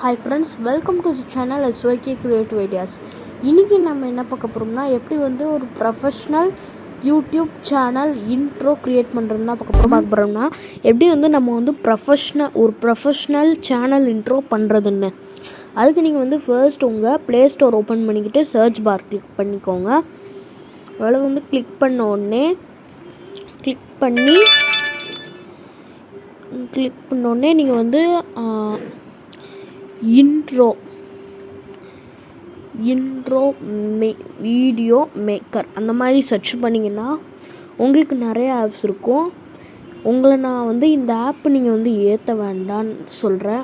Hi friends, welcome to the channel SYK Creative Ideas. இன்னைக்கு நம்ம என்ன பார்க்க போறோம்னா எப்படி வந்து ஒரு professional YouTube channel intro create பண்ணுறதுன்னு தான் பார்க்க போகிறோம்னா எப்படி வந்து நம்ம வந்து ப்ரொஃபஷனல் சேனல் இன்ட்ரோ பண்ணுறதுன்னு. அதுக்கு நீங்கள் வந்து ஃபர்ஸ்ட் உங்கள் ப்ளே ஸ்டோர் ஓப்பன் பண்ணிக்கிட்டு சர்ச் பார் கிளிக் பண்ணிக்கோங்க. அதில் வந்து கிளிக் பண்ண உடனே நீங்கள் வந்து இன்ட்ரோ வீடியோ மேக்கர் அந்த மாதிரி சர்ச் பண்ணிங்கன்னா உங்களுக்கு நிறைய ஆப்ஸ் இருக்கும். உங்களை நான் வந்து இந்த ஆப் நீங்கள் வந்து ஏற்ற வேண்டான்னு சொல்கிறேன்.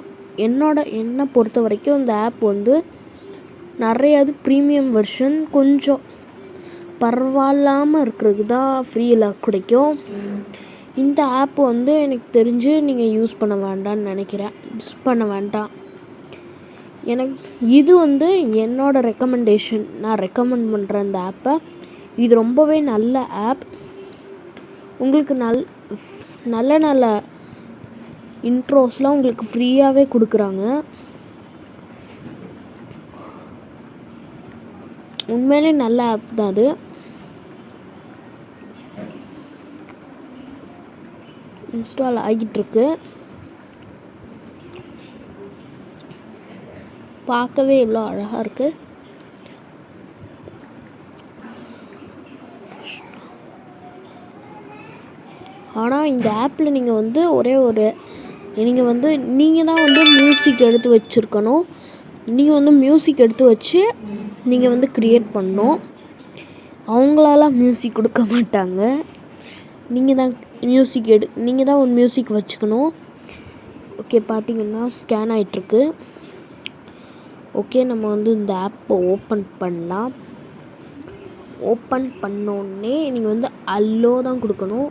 என்னை பொறுத்த வரைக்கும் இந்த ஆப் வந்து நிறையாது ப்ரீமியம் வெர்ஷன் கொஞ்சம் பரவாயில்லாமல் இருக்கிறதுக்கு தான் ஃப்ரீயில் கிடைக்கும். இந்த ஆப் வந்து எனக்கு தெரிஞ்சு நீங்கள் யூஸ் பண்ண வேண்டாம். எனக்கு இது வந்து என்னோடய ரெக்கமெண்டேஷன். நான் ரெக்கமெண்ட் பண்ணுறேன் இந்த ஆப்பை. இது ரொம்பவே நல்ல ஆப். உங்களுக்கு நல்ல இன்ட்ரோஸ்லாம் உங்களுக்கு ஃப்ரீயாகவே கொடுக்குறாங்க. உண்மையிலே நல்ல ஆப் தான் அது. இன்ஸ்டால் ஆகிட்டுருக்கு. பார்க்கவே எவ்வளோ அழகாக இருக்குது. ஆனால் இந்த ஆப்பில் நீங்கள் வந்து நீங்கள் தான் வந்து மியூசிக் எடுத்து வச்சுருக்கணும். நீங்கள் வந்து மியூசிக் எடுத்து வச்சு நீங்கள் வந்து க்ரியேட் பண்ணணும். அவங்களால மியூசிக் கொடுக்க மாட்டாங்க. நீங்கள் தான் ஒரு மியூசிக் வச்சுக்கணும். ஓகே, பார்த்தீங்கன்னா ஸ்கேன் ஆகிட்டுருக்கு. ஓகே, நம்ம வந்து இந்த ஆப்பை ஓப்பன் பண்ணலாம். ஓப்பன் பண்ணோடனே நீங்கள் வந்து அல்லோ தான் கொடுக்கணும்.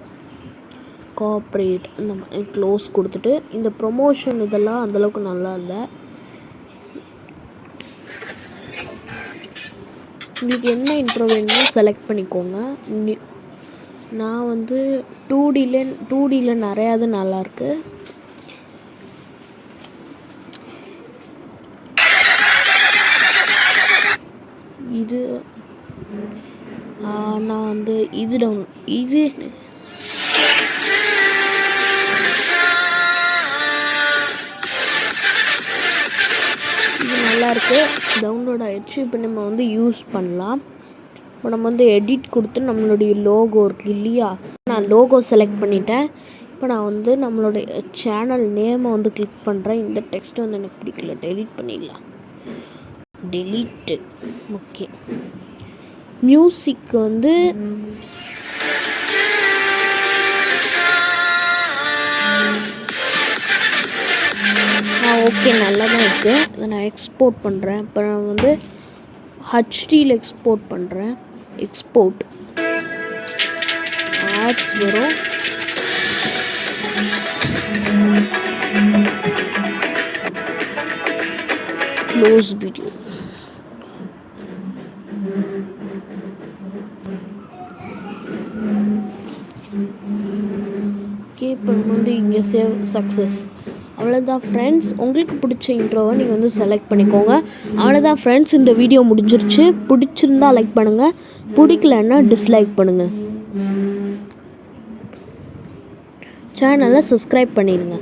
கோஆப்ரேட் இந்த மாதிரி க்ளோஸ் கொடுத்துட்டு இந்த ப்ரொமோஷன் இதெல்லாம் அந்தளவுக்கு நல்லா இல்லை. உங்களுக்கு என்ன இன்ட்ரோ வேணுமோ செலக்ட் பண்ணிக்கோங்க. நான் வந்து 2Dயில் நிறையாது நல்லாயிருக்கு. இது நான் வந்து இது நல்லாயிருக்கு. டவுன்லோட் ஆகிடுச்சு. இப்போ நம்ம வந்து யூஸ் பண்ணலாம். இப்போ நம்ம வந்து எடிட் கொடுத்து நம்மளுடைய லோகோ இருக்குது இல்லையா, நான் லோகோ செலக்ட் பண்ணிட்டேன். இப்போ நான் வந்து நம்மளுடைய சேனல் நேமை வந்து கிளிக் பண்ணுறேன். இந்த டெக்ஸ்ட் வந்து எனக்கு பிடிக்கல, டெலீட் பண்ணிடலாம். டெலீட்டு. ஓகே, மியூசிக் வந்து ஓகே நல்லா தான் இருக்குது. அதை நான் எக்ஸ்போர்ட் பண்ணுறேன். இப்போ நான் வந்து ஹெச்டியில் எக்ஸ்போர்ட் பண்ணுறேன். எக்ஸ்போர்ட் ஆட்ஸ் வரும். Close video. ஓகே, இப்போ நம்ம வந்து இங்கே சேவ் சக்ஸஸ். அவ்வளோதான் ஃப்ரெண்ட்ஸ். உங்களுக்கு பிடிச்ச இன்ட்ரோவை நீங்கள் வந்து செலக்ட் பண்ணிக்கோங்க. அவ்வளோதான் ஃப்ரெண்ட்ஸ், இந்த வீடியோ முடிஞ்சிருச்சு. பிடிச்சிருந்தா லைக் பண்ணுங்கள், பிடிக்கலன்னா டிஸ்லைக் பண்ணுங்கள். சேனலை சப்ஸ்கிரைப் பண்ணிடுங்க.